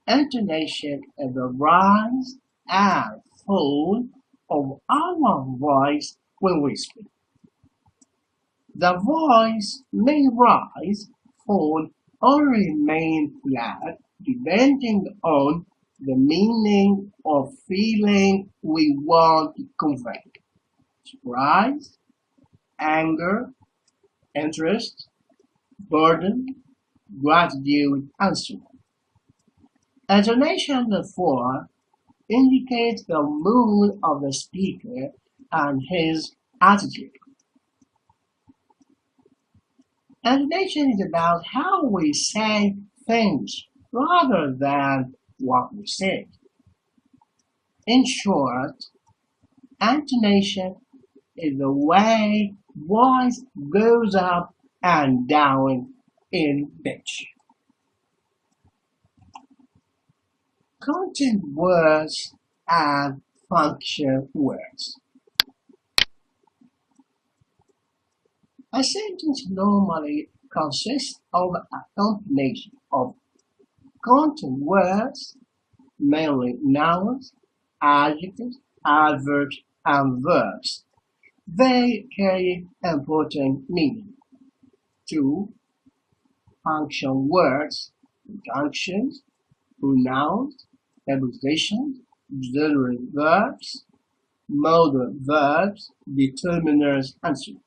Intonation is the rise and fall of our voice when we speak. The voice may rise, fall, or remain flat depending on the meaning or feeling we want to convey. Surprise, anger, interest, burden, gratitude, and so on. Intonation, therefore, indicates the mood of the speaker and his attitude. Intonation is about how we say things rather than what we say. In short, intonation is the way voice goes up and down in pitch. Content words and function words. A sentence normally consists of a combination of content words, mainly nouns, adjectives, adverbs, and verbs. They carry important meaning. 2. Function words, conjunctions, pronouns, prepositions, auxiliary verbs, modal verbs, determiners, and so on.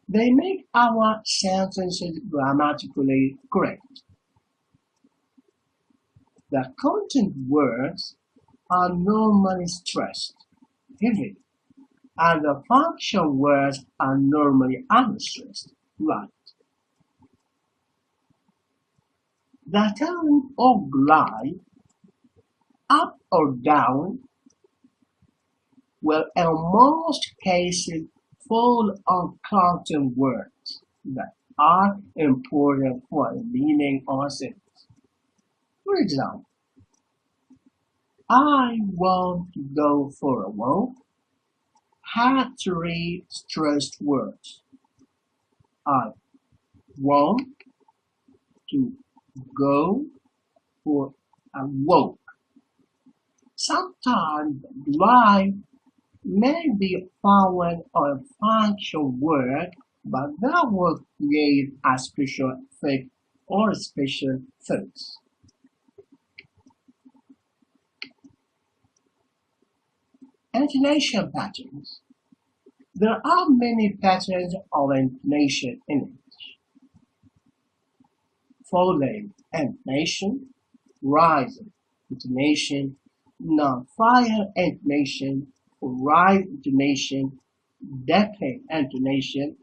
They make our sentences grammatically correct. The content words are normally stressed, heavy, and the function words are normally unstressed, light. The tone or glide, up or down, will in most cases fall on content words that are important for the meaning of a sentence. For example, I want to go for a walk had 3 stressed words. I want to go for a walk. Sometimes drive may be found on a function word, but that will create a special effect or a special sense. Intonation patterns. There are many patterns of intonation in English. Falling intonation, rising intonation, non-fire intonation, rise intonation, decade intonation,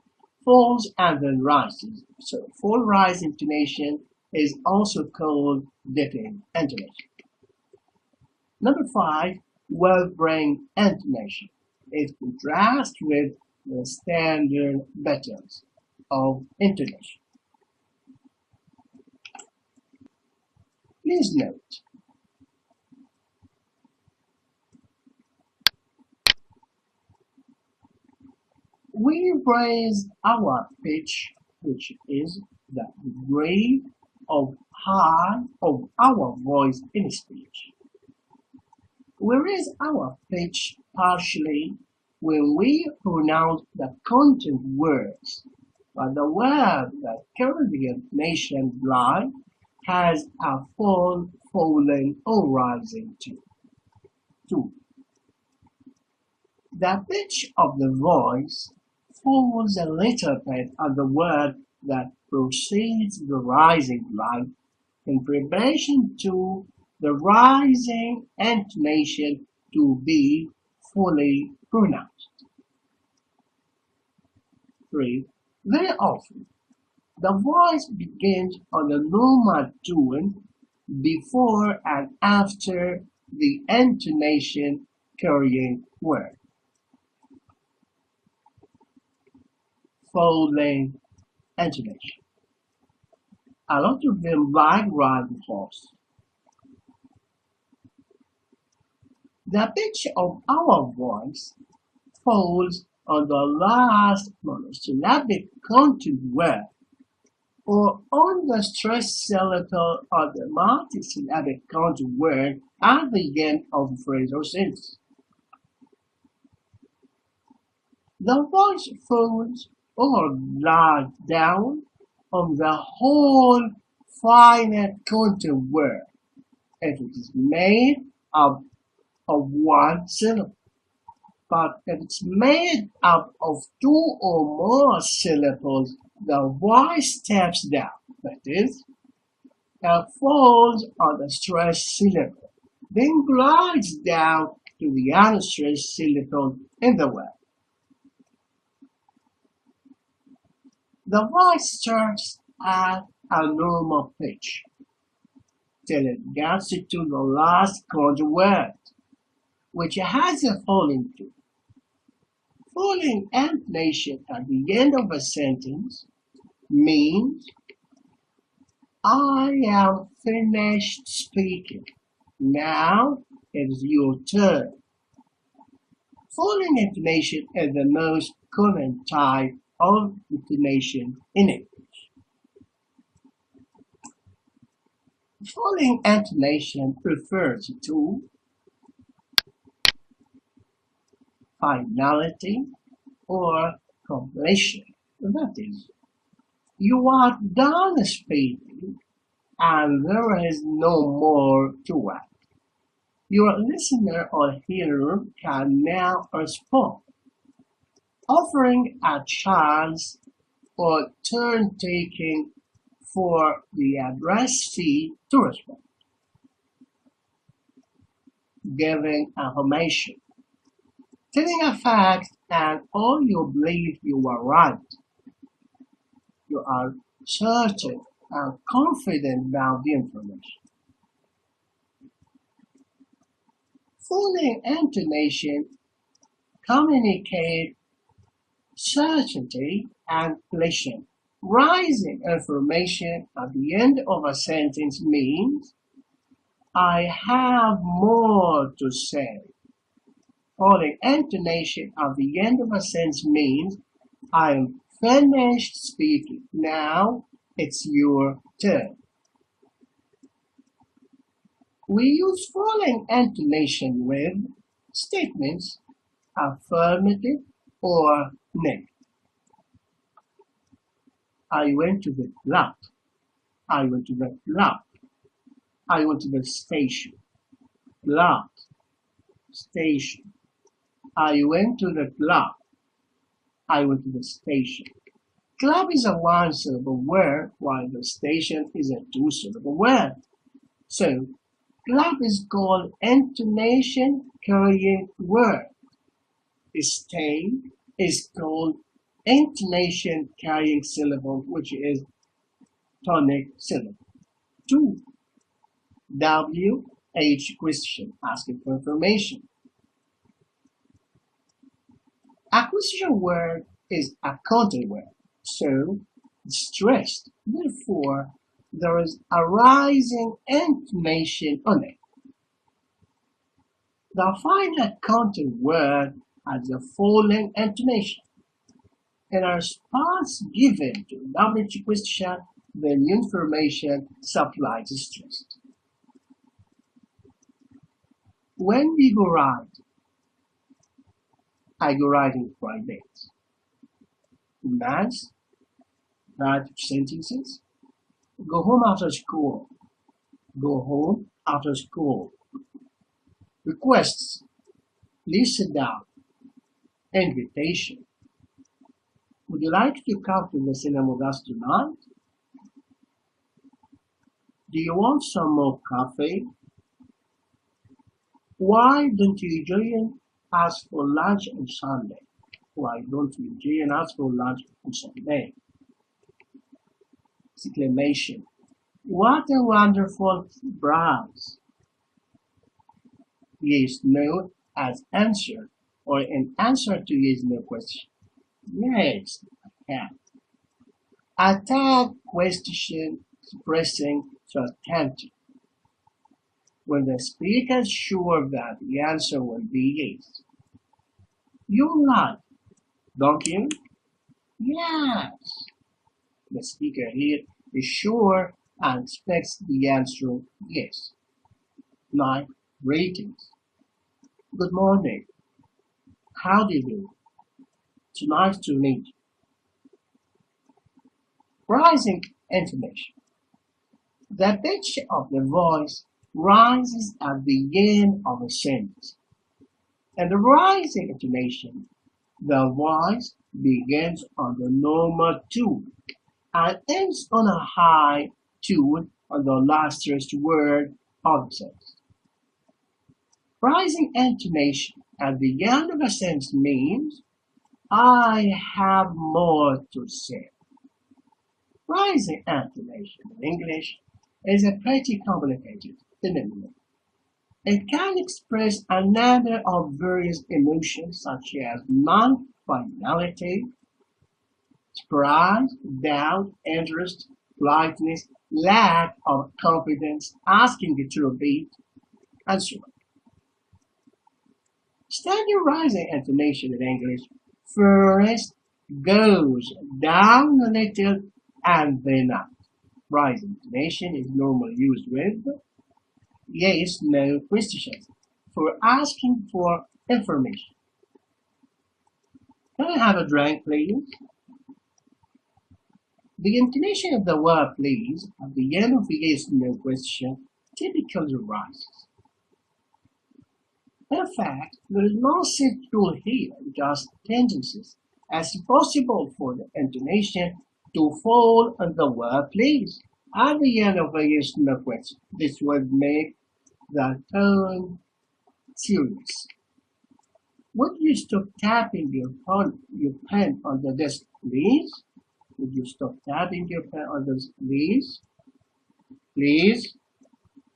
falls and then rises. So fall rise intonation is also called decade intonation. Number 5, well-bring intonation. It contrasts with the standard patterns of intonation. Please note, we raise our pitch, which is the degree of high of our voice in speech. We raise our pitch partially when we pronounce the content words, but the word that carries the intonation line has a fall, falling, or rising tone. 2. The pitch of the voice falls a little bit on the word that precedes the rising line in preparation to the rising intonation to be fully pronounced. 3. Very often, the voice begins on a normal tone before and after the intonation carrying word. Falling intonation. A lot of them like riding horse. The pitch of our voice falls on the last monosyllabic content word or on the stressed syllable or the multisyllabic counter word at the end of a phrase or sentence. The voice falls or lies down on the whole finite counter word if it is made up of one syllable. But if it's made up of two or more syllables, the voice steps down, that is, it falls on the stressed syllable, then glides down to the unstressed syllable in the word. The voice starts at a normal pitch till it gets to the last counter word, which has a falling tone. Falling intonation at the end of a sentence means I am finished speaking. Now it's your turn. Falling intonation is the most common type of intonation in English. Falling intonation refers to finality or completion. That is, you are done speaking and there is no more to add. Your listener or hearer can now respond, offering a chance or turn-taking for the addressee to respond, giving affirmation, telling a fact and all you believe you are right. You are certain and confident about the information. Falling intonation communicates certainty and completion. Rising information at the end of a sentence means I have more to say. Falling intonation at the end of a sentence means I am finished speaking. Now it's your turn. We use falling intonation with statements affirmative or negative. I went to the club. I went to the club. I went to the station. Club. Station. I went to the club. I went to the station. Club is a one-syllable word, while the station is a two-syllable word. So, club is called intonation-carrying word. Stay is called intonation-carrying syllable, which is tonic syllable. 2. W-H question, asking for information. A question word is a counter word, so it's stressed. Therefore, there is a rising intonation on it. The final counter word has a falling intonation. In a response given to WH question, the new information supplied is stressed. When we go ride, I go riding private. Commands, write sentences. Go home after school. Go home after school. Requests. Please sit down. Invitation. Would you like to come to the cinema with us tonight? Do you want some more coffee? Why don't you join us for lunch on Sunday? Why don't you join us for lunch on Sunday? Exclamation. What a wonderful browse. Yes, no as answer or in answer to yes, no question. Yes, I have. A tag question expressing certainty. When the speaker is sure that the answer will be yes. You like, don't you? Yes. The speaker here is sure and expects the answer yes. 9. Greetings. Good morning. How do you do? It's nice to meet you. Rising intonation. The pitch of the voice rises at the end of a sentence. In the rising intonation, the voice begins on the normal tone and ends on a high tone on the last word of the sentence. Rising intonation at the end of a sentence means I have more to say. Rising intonation in English is a pretty complicated phenomenon. It can express a number of various emotions such as non-finality, surprise, doubt, interest, politeness, lack of confidence, asking you to repeat, and so on. Standard rising intonation in English first goes down a little and then up. Rising intonation is normally used with yes, no questions for asking for information. Can I have a drink, please? The intonation of the word please at the end of the yes, no question typically rises. In fact, there is no set rule here, just tendencies, as possible for the intonation to fall on the word please at the end of a yes no question. This would make the tone serious. Would you stop tapping your pen on the desk, please? Would you stop tapping your pen on the desk, please? Please.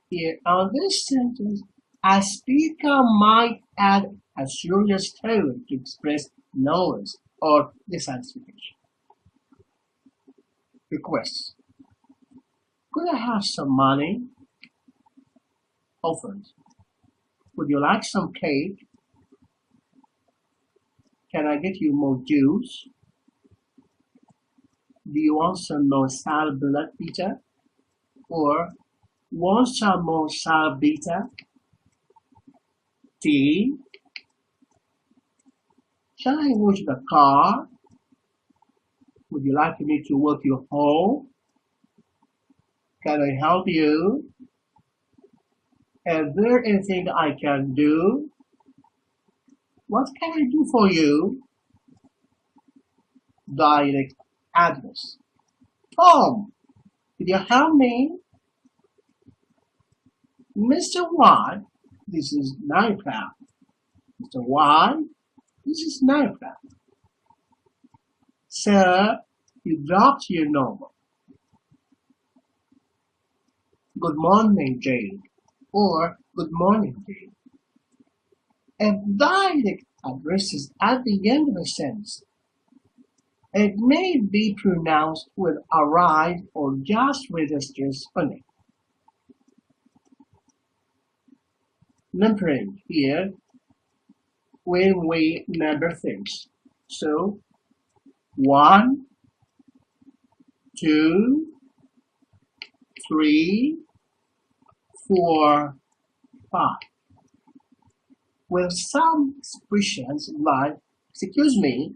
Here on this sentence, a speaker might add a serious tone to express noise or dissatisfaction. Requests. Could I have some money? Offers. Would you like some cake? Can I get you more juice? Do you want some more sal blood bitter? Or want some more sal bitter? Tea? Shall I wash the car? Would you like me to walk you home? Can I help you? Is there anything I can do? What can I do for you? Direct address. Tom, could you help me? Mr. Y, this is Minecraft. Mr. Y, this is Minecraft. Sir, you dropped your novel. Good morning, Jane. Or good morning, Jane. If direct address is at the end of a sentence, it may be pronounced with a rise or just registers on it. Numbering here when we number things. So 1, 2, 3, 4, 5. With some expressions like, excuse me,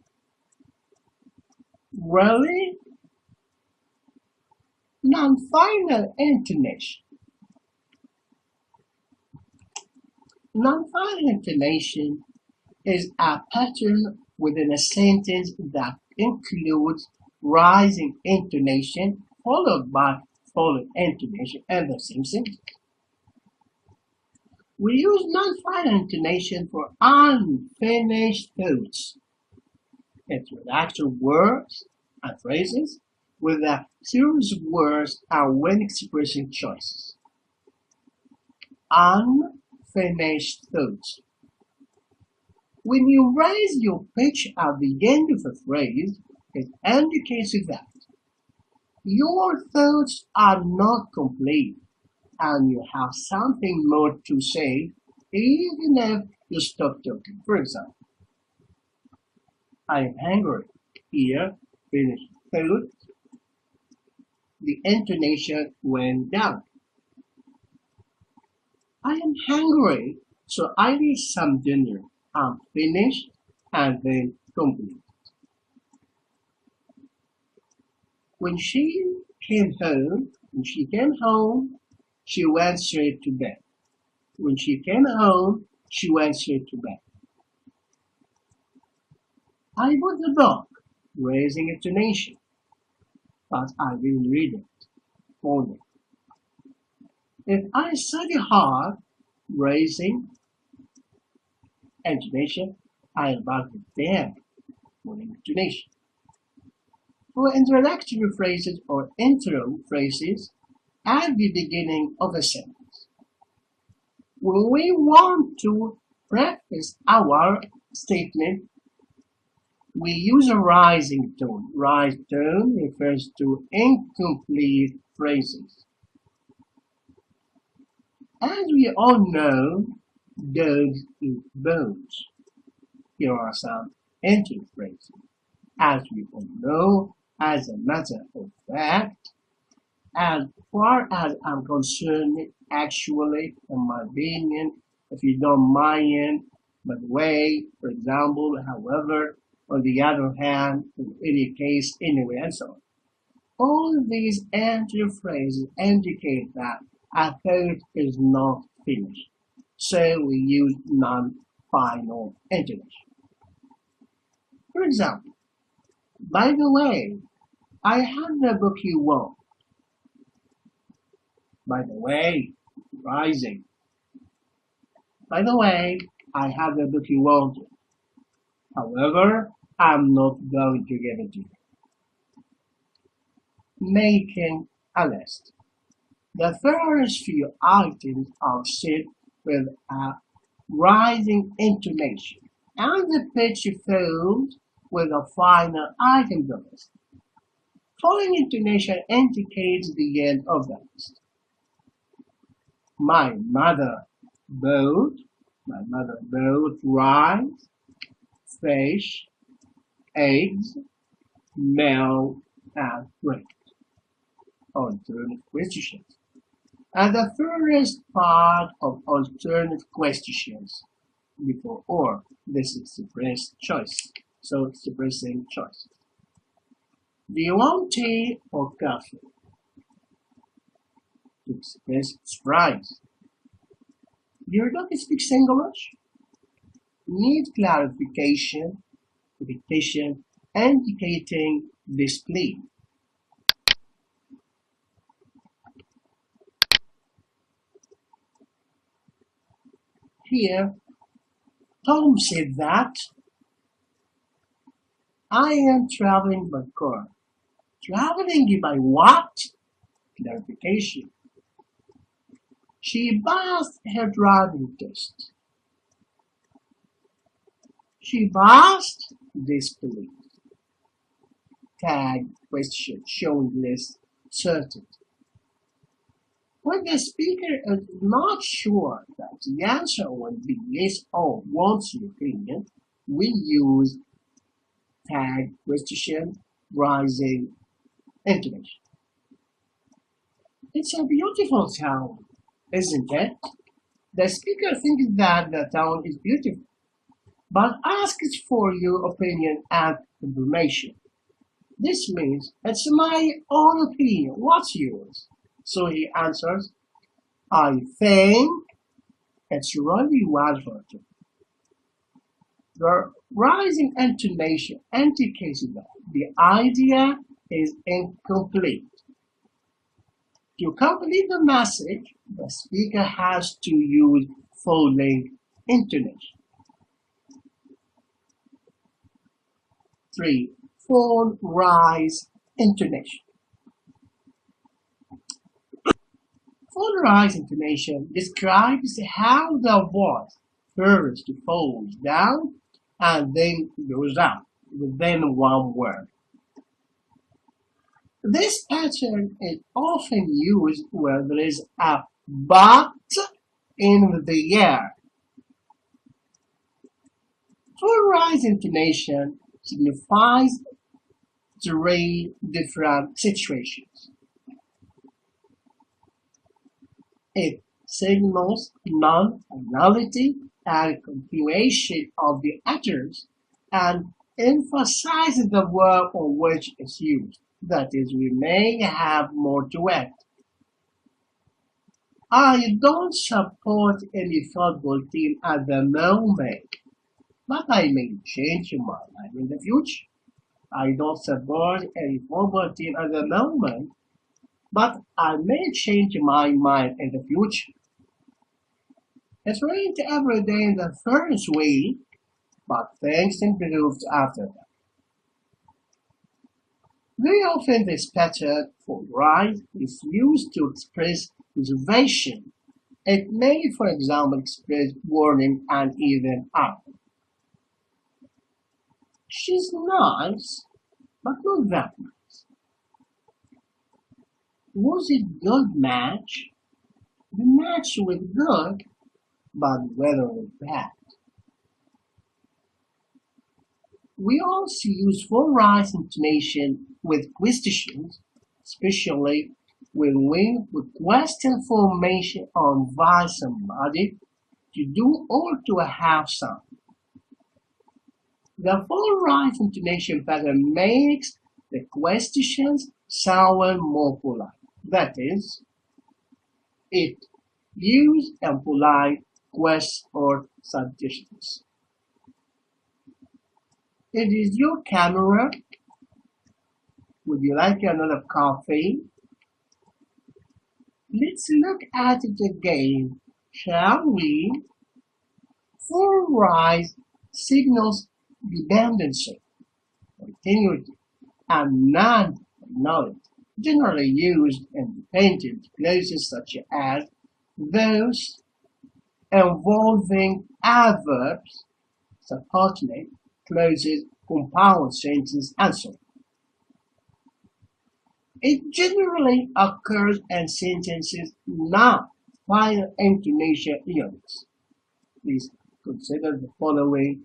really? Non-final intonation. Non-final intonation is a pattern within a sentence that includes rising intonation followed by falling intonation in the same sentence. We use non-final intonation for unfinished thoughts. It's with actual words and phrases with a series of words and when expressing choices. Unfinished thoughts. When you raise your pitch at the end of a phrase, it indicates that your thoughts are not complete and you have something more to say even if you stop talking. For example, I am hungry. Here, finished thought. the intonation went down. I am hungry, so I need some dinner. I'm finished and then complete. When she came home, she went straight to bed. When she came home, she went straight to bed. I bought the book, Raising Intonation, but I didn't read it only. If I study hard, raising intonation, I am about to bear for intonation. For introductory phrases or intro phrases at the beginning of a sentence, when we want to preface our statement, we use a rising tone. Rising tone refers to incomplete phrases. As we all know, dogs eat bones. Here are some entry phrases. As we all know, as a matter of fact, as far as I'm concerned, actually, in my opinion, if you don't mind, by the way, for example, however, on the other hand, in any case, anyway, and so on. All these entry phrases indicate that a thought is not finished, so we use non-final intonation. For example, by the way, I have the book you want. By the way, rising. By the way, I have the book you wanted. However, I'm not going to give it to you. Making a list. The first few items are said with a rising intonation, and the pitch followed with a final item of the list. Falling intonation indicates the end of the list. My mother bought rice, fish, eggs, milk, and bread. Alternate questions. And the first part of alternate questions before or. This is suppressed choice. So suppressing choice. Do you want tea or coffee? To express surprise. Your dog speaks English? Need clarification, repetition, indicating display. Here, Tom said that I am traveling by car. Traveling by what? Clarification. She passed her driving test. She passed disbelief. Tag question showing less certainty. When the speaker is not sure that the answer will be yes or wants your opinion, we use tag question rising intonation. It's a beautiful town, isn't it? The speaker thinks that the town is beautiful, but asks for your opinion and information. This means it's my own opinion. What's yours? So he answers, I think it's really wonderful. The rising intonation indicates that the idea is incomplete. To complete the message, the speaker has to use falling intonation. 3. Full rise intonation. Full rise intonation describes how the voice first falls down and then goes up within one word. This pattern is often used where there is a but in the air. Full rise intonation signifies three different situations. It signals non-finality and continuation of the utterance and emphasizes the verb on which it's used. That is, we may have more to add. I don't support any football team at the moment, but I may change my mind in the future. I don't support any football team at the moment, but I may change my mind in the future. It's rained every day in the first week, but things improved after that. Very often this pattern for right is used to express reservation. It may, for example, express warning and even up. She's nice, but not that nice. Was it good match? The match was good, but weather was bad. We also use full rise intonation with questions, especially when we request information on why somebody to do or to have something. The full rise intonation pattern makes the questions sound more polite. That is, it uses a polite questions or suggestions. It is your camera. Would you like another coffee? Let's look at it again, shall we? Full rise signals dependency, continuity, and non-knowledge, generally used in dependent clauses such as those involving adverbs, subordinate clauses, compound sentences, and so on. It generally occurs in sentences not final intonation units. Please consider the following.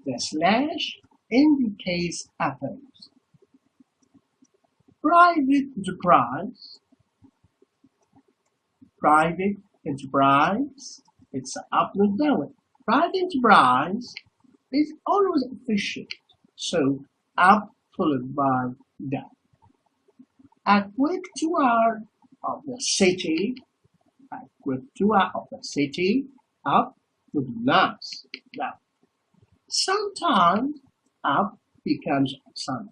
The slash indicates others. Private enterprise. Private enterprise. It's up and down. Private enterprise is always official, so up followed by down. A quick tour of the city. A quick tour of the city. Up with nice down. Sometimes up becomes Sunday.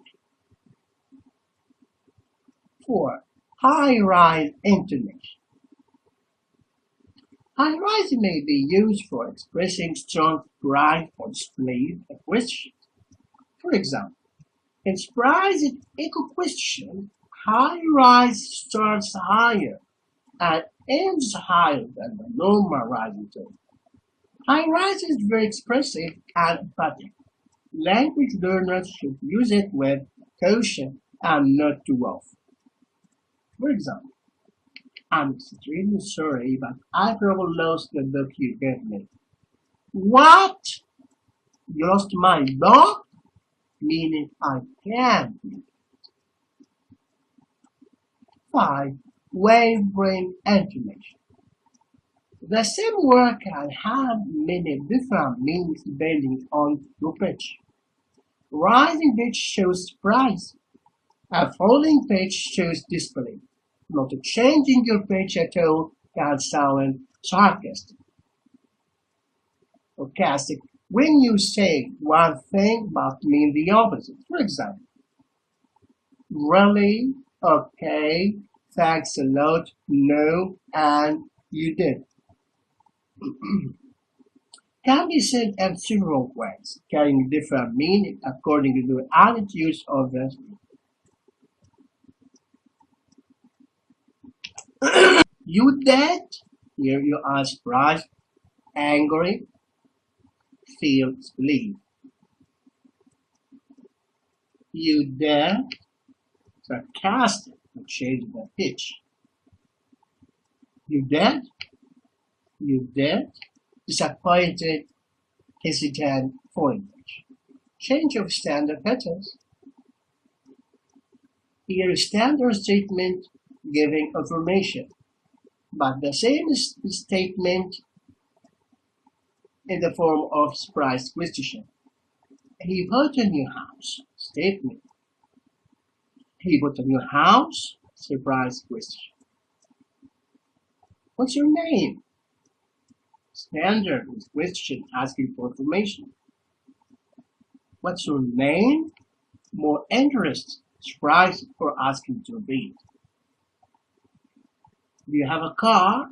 4. High-rise intonation. High-rise may be used for expressing strong pride or spleen of questions. For example, in surprise echo question, high-rise starts higher and ends higher than the normal rising tone. High-rise is very expressive and emphatic. Language learners should use it with caution and not too often. For example, I'm extremely sorry, but I probably lost the book you gave me. What? You lost my book? Meaning I can't. 5. Wavering intonation. The same word can have many different meanings depending on your pitch. Rising pitch shows surprise. A falling pitch shows disbelief. Not changing your pitch at all can sound sarcastic. Sarcastic when you say one thing but mean the opposite. For example, really, okay, thanks a lot, no, and you did. Can be said in several ways, carrying different meaning according to the attitudes of the speaker. You dead? Here you are surprised, angry, feel spleen. You dead? Sarcastic, change the pitch. You dead? You dead? Disappointed, hesitant, foreign pitch. Change of standard patterns. Here is standard statement giving information. but the same statement in the form of surprise question. He bought a new house. Statement. He bought a new house. Surprise question. What's your name? Standard question asking for information. What's your name? More interest, surprise, or asking to read. Do you have a car?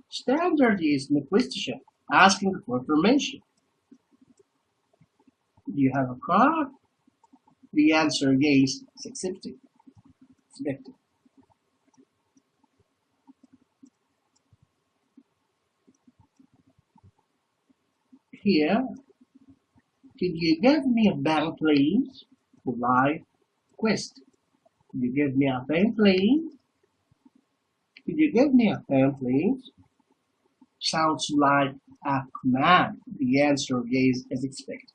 Standard is the question asking for information. Do you have a car? The answer is accepted. Selected. Here, could you give me a pen, please? Polite quest. Could you give me a pen, please? Could you give me a pen, please? Sounds like a command. The answer is as expected.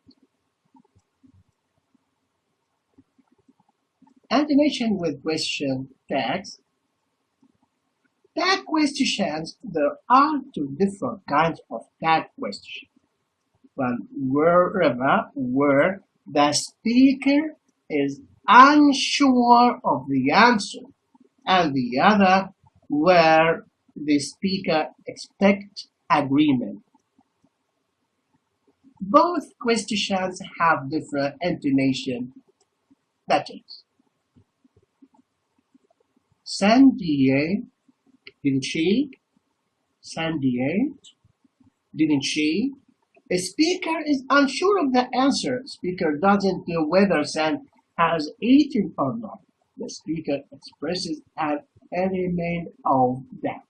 Intonation with question tags. Tag questions. There are two different kinds of tag questions. One where the speaker is unsure of the answer, and the other where the speaker expects agreement. Both questions have different intonation patterns. Sandy, didn't she? Sandy, didn't she? A speaker is unsure of the answer. Speaker doesn't know whether Sam has eaten or not. The speaker expresses an element of doubt.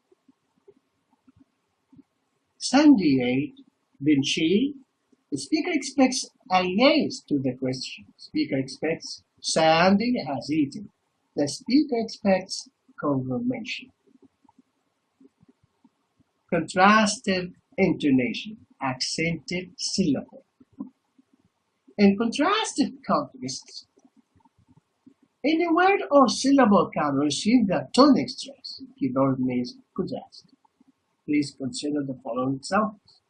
Sandy ate, didn't she? The speaker expects a yes to the question. Speaker expects Sandy has eaten. The speaker expects confirmation. Contrastive intonation. Accented syllable. In contrastive contexts, any word or syllable can receive the tonic stress. Keyword means contrast. Please consider the following examples.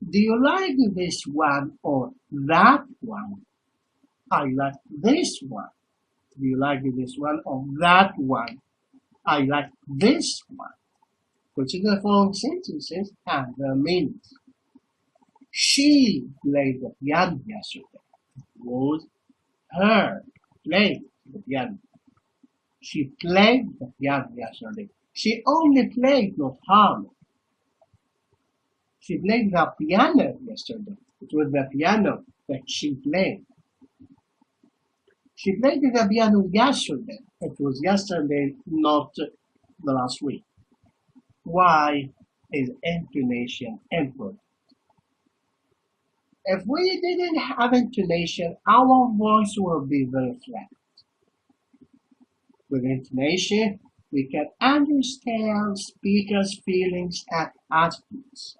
Do you like this one or that one? I like this one. Do you like this one or that one? I like this one. Consider the following sentences and their meanings. She played the piano yesterday. It was her playing the piano. She played the piano yesterday. She only played, not harmony. She played the piano yesterday. It was the piano that she played. She played the piano yesterday. It was yesterday, not the last week. Why is intonation important? If we didn't have intonation, our voice would be very flat. With intonation, we can understand speakers' feelings and attitudes.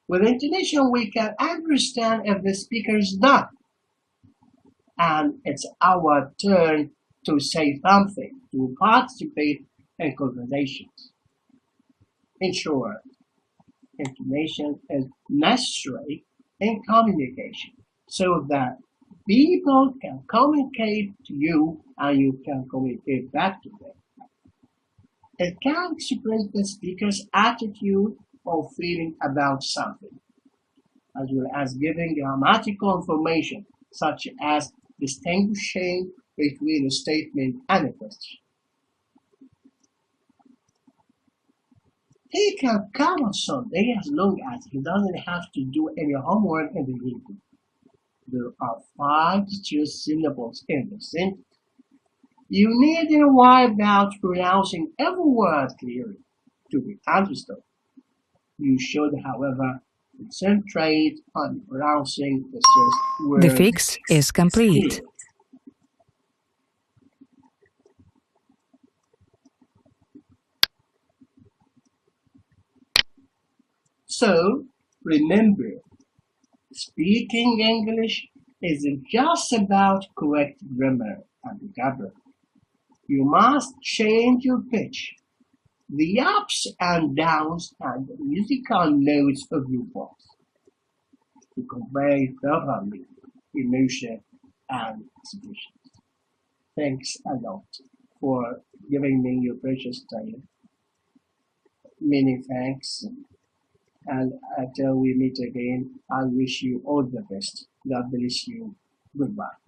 With intonation, we can understand if the speaker is done, and it's our turn to say something, to participate in conversations. In short, intonation is necessary in communication so that people can communicate to you and you can communicate back to them. It can express the speaker's attitude or feeling about something, as well as giving grammatical information such as distinguishing between a statement and a question. He can come on Sunday as long as he doesn't have to do any homework in the evening. There are 5 to 2 syllables in the sentence. You needn't worry about pronouncing every word clearly to be understood. You should, however, concentrate on pronouncing the stressed words. The fix is complete. So, remember, speaking English isn't just about correct grammar and vocabulary. You must change your pitch, the ups and downs, and the musical notes of your voice to convey thoroughly emotion and expression. Thanks a lot for giving me your precious time. Many thanks. And until we meet again, I wish you all the best. God bless you. Goodbye.